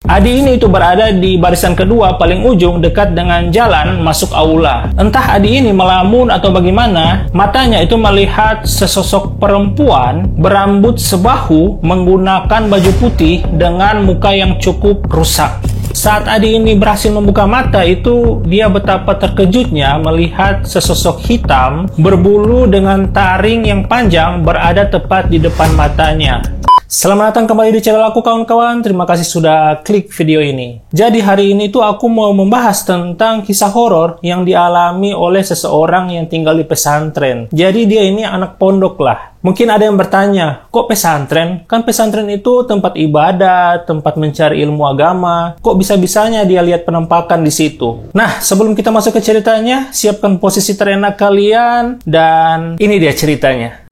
Adi ini itu berada di barisan kedua paling ujung dekat dengan jalan masuk aula. Entah Adi ini melamun atau bagaimana, matanya itu melihat sesosok perempuan berambut sebahu menggunakan baju putih dengan muka yang cukup rusak. Saat Adi ini berhasil membuka mata itu, dia betapa terkejutnya melihat sesosok hitam berbulu dengan taring yang panjang berada tepat di depan matanya. Selamat datang kembali di channel aku kawan-kawan, terima kasih sudah klik video ini. Jadi hari ini tuh aku mau membahas tentang kisah horor yang dialami oleh seseorang yang tinggal di pesantren. Jadi dia ini anak pondok lah. Mungkin ada yang bertanya, kok pesantren? Kan pesantren itu tempat ibadah, tempat mencari ilmu agama. Kok bisa-bisanya dia lihat penampakan di situ? Nah, sebelum kita masuk ke ceritanya, siapkan posisi terenak kalian dan ini dia ceritanya.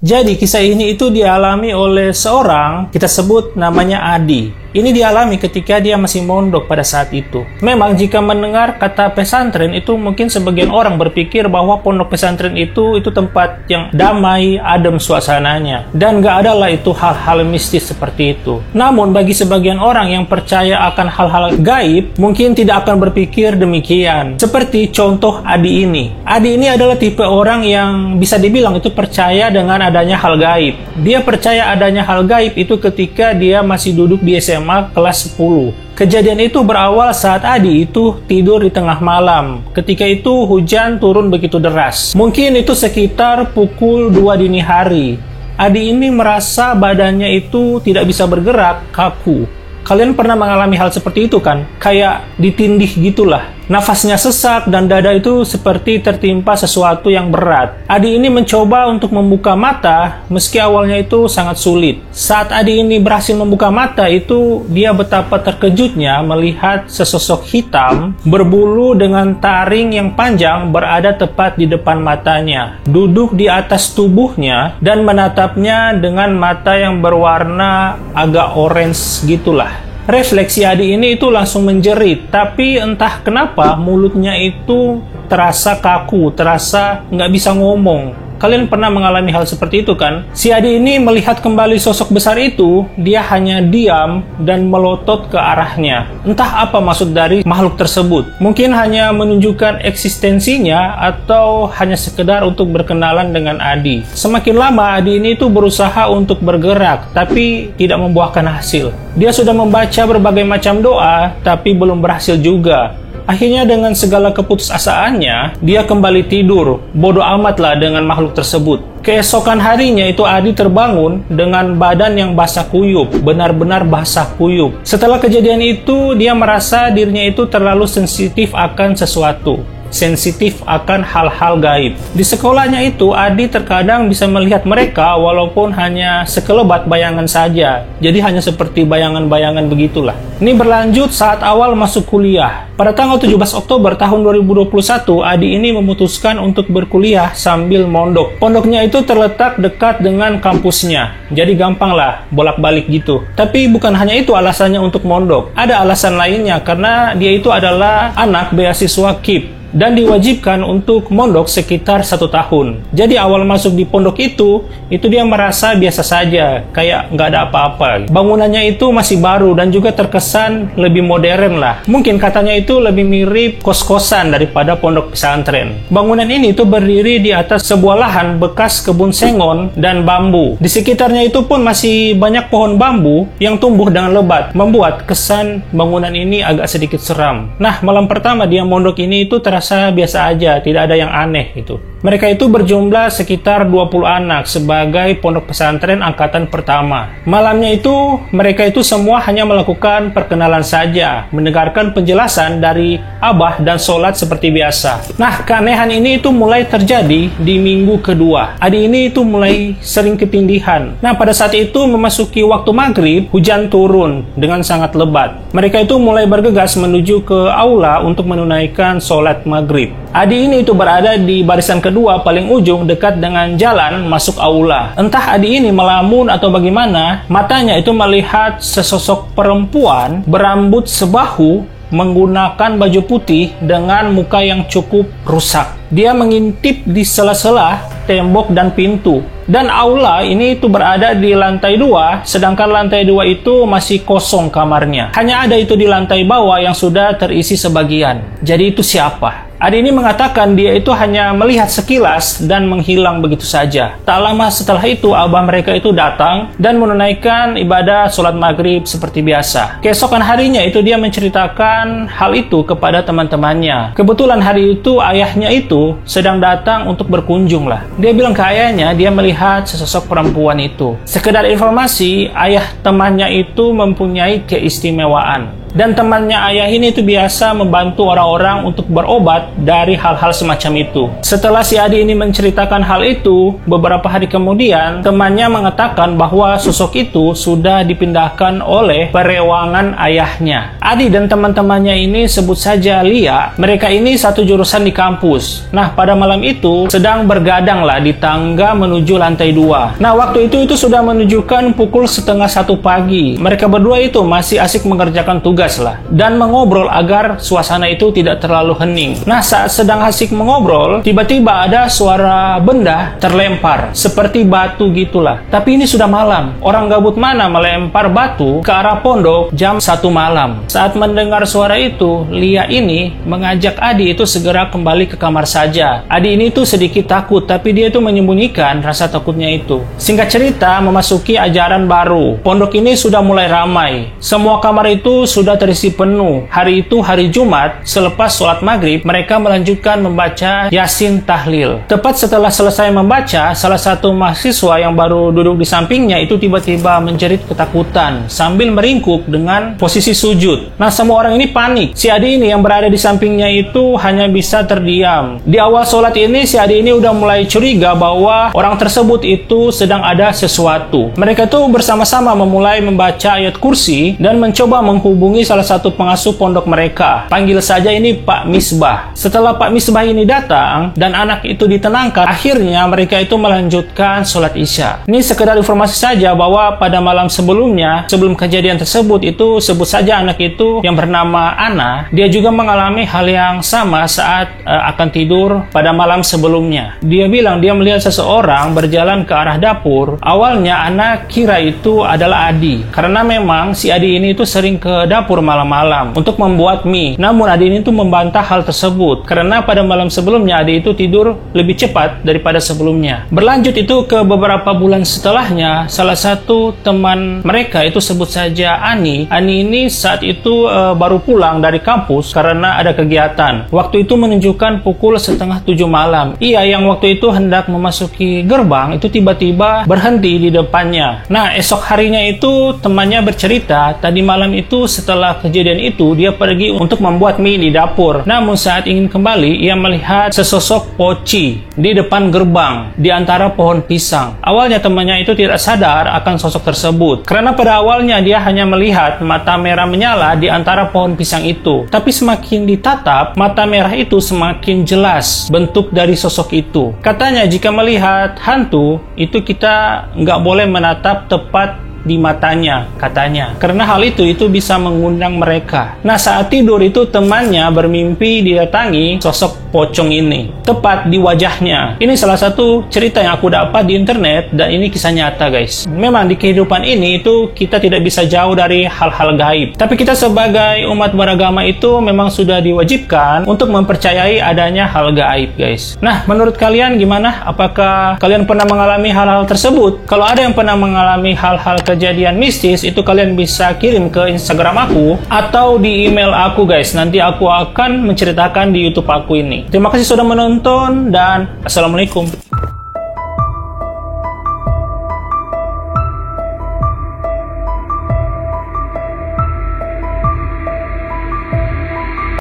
Jadi kisah ini itu dialami oleh seorang, kita sebut namanya Adi. Ini dialami ketika dia masih mondok pada saat itu. Memang jika mendengar kata pesantren itu mungkin sebagian orang berpikir bahwa pondok pesantren itu tempat yang damai, adem suasananya. Dan gak ada lah itu hal-hal mistis seperti itu. Namun bagi sebagian orang yang percaya akan hal-hal gaib, mungkin tidak akan berpikir demikian. Seperti contoh Adi ini. Adi ini adalah tipe orang yang bisa dibilang itu percaya dengan adanya hal gaib. Dia percaya adanya hal gaib itu ketika dia masih duduk di SMA kelas 10. Kejadian itu berawal saat Adi itu tidur di tengah malam. Ketika itu hujan turun begitu deras. Mungkin itu sekitar pukul 2 dini hari. Adi ini merasa badannya itu tidak bisa bergerak, kaku. Kalian pernah mengalami hal seperti itu kan? Kayak ditindih gitulah. Nafasnya sesak dan dada itu seperti tertimpa sesuatu yang berat. Adi ini mencoba untuk membuka mata meski awalnya itu sangat sulit. Saat Adi ini berhasil membuka mata itu, dia betapa terkejutnya melihat sesosok hitam berbulu dengan taring yang panjang berada tepat di depan matanya. Duduk di atas tubuhnya dan menatapnya dengan mata yang berwarna agak orange gitulah. Refleksi Adi ini itu langsung menjerit, tapi entah kenapa mulutnya itu terasa kaku, terasa nggak bisa ngomong. Kalian pernah mengalami hal seperti itu kan? Si Adi ini melihat kembali sosok besar itu, dia hanya diam dan melotot ke arahnya. Entah apa maksud dari makhluk tersebut. Mungkin hanya menunjukkan eksistensinya atau hanya sekedar untuk berkenalan dengan Adi. Semakin lama Adi ini tuh berusaha untuk bergerak, tapi tidak membuahkan hasil. Dia sudah membaca berbagai macam doa, tapi belum berhasil juga. Akhirnya dengan segala keputusasaannya, dia kembali tidur. Bodoh amatlah dengan makhluk tersebut. Keesokan harinya itu Adi terbangun dengan badan yang basah kuyup, benar-benar basah kuyup. Setelah kejadian itu, dia merasa dirinya itu terlalu sensitif akan sesuatu. Sensitif akan hal-hal gaib. Di sekolahnya itu, Adi terkadang bisa melihat mereka walaupun hanya sekelebat bayangan saja. Jadi hanya seperti bayangan-bayangan begitulah. Ini berlanjut saat awal masuk kuliah. Pada tanggal 17 Oktober tahun 2021, Adi ini memutuskan untuk berkuliah sambil mondok. Pondoknya itu terletak dekat dengan kampusnya. Jadi gampang lah bolak-balik gitu. Tapi bukan hanya itu alasannya untuk mondok. Ada alasan lainnya karena dia itu adalah anak beasiswa KIP dan diwajibkan untuk mondok sekitar 1 tahun. Jadi awal masuk di pondok itu dia merasa biasa saja, kayak nggak ada apa-apa. Bangunannya itu masih baru dan juga terkesan lebih modern lah. Mungkin katanya itu lebih mirip kos-kosan daripada pondok pesantren. Bangunan ini tuh berdiri di atas sebuah lahan bekas kebun sengon dan bambu. Di sekitarnya itu pun masih banyak pohon bambu yang tumbuh dengan lebat, membuat kesan bangunan ini agak sedikit seram. Nah, malam pertama dia mondok ini itu terasa biasa aja, tidak ada yang aneh gitu. Mereka itu berjumlah sekitar 20 anak sebagai pondok pesantren angkatan pertama. Malamnya itu mereka itu semua hanya melakukan perkenalan saja, mendengarkan penjelasan dari abah dan sholat seperti biasa. Nah, keanehan ini itu mulai terjadi di minggu kedua. Adi ini itu mulai sering ketindihan. Nah, pada saat itu memasuki waktu maghrib, hujan turun dengan sangat lebat. Mereka itu mulai bergegas menuju ke aula untuk menunaikan sholat maghrib. Adi ini itu berada di barisan kedua paling ujung dekat dengan jalan masuk aula. Entah Adi ini melamun atau bagaimana, matanya itu melihat sesosok perempuan berambut sebahu menggunakan baju putih dengan muka yang cukup rusak. Dia mengintip di sela-sela tembok dan pintu. Dan aula ini itu berada di lantai 2, sedangkan lantai 2 itu masih kosong kamarnya. Hanya ada itu di lantai bawah yang sudah terisi sebagian. Jadi itu siapa? Adi ini mengatakan dia itu hanya melihat sekilas dan menghilang begitu saja. Tak lama setelah itu, abah mereka itu datang dan menunaikan ibadah sholat maghrib seperti biasa. Keesokan harinya itu dia menceritakan hal itu kepada teman-temannya. Kebetulan hari itu ayahnya itu sedang datang untuk berkunjung lah. Dia bilang ke ayahnya dia melihat sesosok perempuan itu. Sekedar informasi, ayah temannya itu mempunyai keistimewaan. Dan temannya ayah ini itu biasa membantu orang-orang untuk berobat dari hal-hal semacam itu. Setelah si Adi ini menceritakan hal itu, beberapa hari kemudian, temannya mengatakan bahwa sosok itu sudah dipindahkan oleh perewangan ayahnya. Adi dan teman-temannya ini sebut saja Lia. Mereka ini satu jurusan di kampus. Nah, pada malam itu sedang bergadang lah di tangga menuju lantai 2. Nah, waktu itu sudah menunjukkan pukul 12:30 pagi. Mereka berdua itu masih asik mengerjakan tugas lah dan mengobrol agar suasana itu tidak terlalu hening. Nah, saat sedang asik mengobrol, tiba-tiba ada suara benda terlempar seperti batu gitulah. Tapi ini sudah malam. Orang gabut mana melempar batu ke arah pondok jam 1 malam. Saat mendengar suara itu, Lia ini mengajak Adi itu segera kembali ke kamar saja. Adi ini tuh sedikit takut, tapi dia itu menyembunyikan rasa takutnya itu. Singkat cerita, memasuki ajaran baru. Pondok ini sudah mulai ramai. Semua kamar itu sudah terisi penuh. Hari itu hari Jumat, selepas sholat maghrib, mereka melanjutkan membaca Yasin Tahlil. Tepat setelah selesai membaca, salah satu mahasiswa yang baru duduk di sampingnya itu tiba-tiba menjerit ketakutan sambil meringkuk dengan posisi sujud. Nah, semua orang ini panik. Si Adi ini yang berada di sampingnya itu hanya bisa terdiam. Di awal sholat ini, si Adi ini udah mulai curiga bahwa orang tersebut itu sedang ada sesuatu. Mereka tuh bersama-sama memulai membaca ayat kursi dan mencoba menghubungi salah satu pengasuh pondok mereka. Panggil saja ini Pak Misbah. Setelah Pak Misbah ini datang dan anak itu ditenangkan, akhirnya mereka itu melanjutkan sholat isya. Ini sekedar informasi saja bahwa pada malam sebelumnya, sebelum kejadian tersebut itu sebut saja anak itu yang bernama Ana, dia juga mengalami hal yang sama saat akan tidur pada malam sebelumnya. Dia bilang dia melihat seseorang berjalan ke arah dapur. Awalnya Ana kira itu adalah Adi, karena memang si Adi ini itu sering ke dapur malam-malam untuk membuat mie. Namun Adi ini tuh membantah hal tersebut karena pada malam sebelumnya Adi itu tidur lebih cepat daripada sebelumnya. Berlanjut itu ke beberapa bulan setelahnya, salah satu teman mereka itu sebut saja Ani. Ani ini saat itu baru pulang dari kampus karena ada kegiatan. Waktu itu menunjukkan pukul 6:30 malam. Ia yang waktu itu hendak memasuki gerbang itu tiba-tiba berhenti di depannya. Nah, esok harinya itu temannya bercerita tadi malam itu setelah kejadian itu dia pergi untuk membuat mie di dapur. Namun saat ingin kembali ia melihat sesosok poci di depan gerbang di antara pohon pisang. Awalnya temannya itu tidak sadar akan sosok tersebut karena pada awalnya dia hanya melihat mata merah menyala di antara pohon pisang itu. Tapi semakin ditatap, mata merah itu semakin jelas bentuk dari sosok itu. Katanya jika melihat hantu itu kita nggak boleh menatap tepat di matanya, katanya. Karena hal itu bisa mengundang mereka. Nah, saat tidur itu temannya bermimpi didatangi sosok pocong ini, tepat di wajahnya. Ini salah satu cerita yang aku dapat di internet dan ini kisah nyata, guys. Memang di kehidupan ini itu kita tidak bisa jauh dari hal-hal gaib. Tapi kita sebagai umat beragama itu memang sudah diwajibkan untuk mempercayai adanya hal gaib, guys. Nah, menurut kalian gimana? Apakah kalian pernah mengalami hal-hal tersebut? Kalau ada yang pernah mengalami hal-hal kejadian mistis itu kalian bisa kirim ke Instagram aku atau di email aku, guys. Nanti aku akan menceritakan di YouTube aku ini. Terima kasih sudah menonton dan assalamualaikum.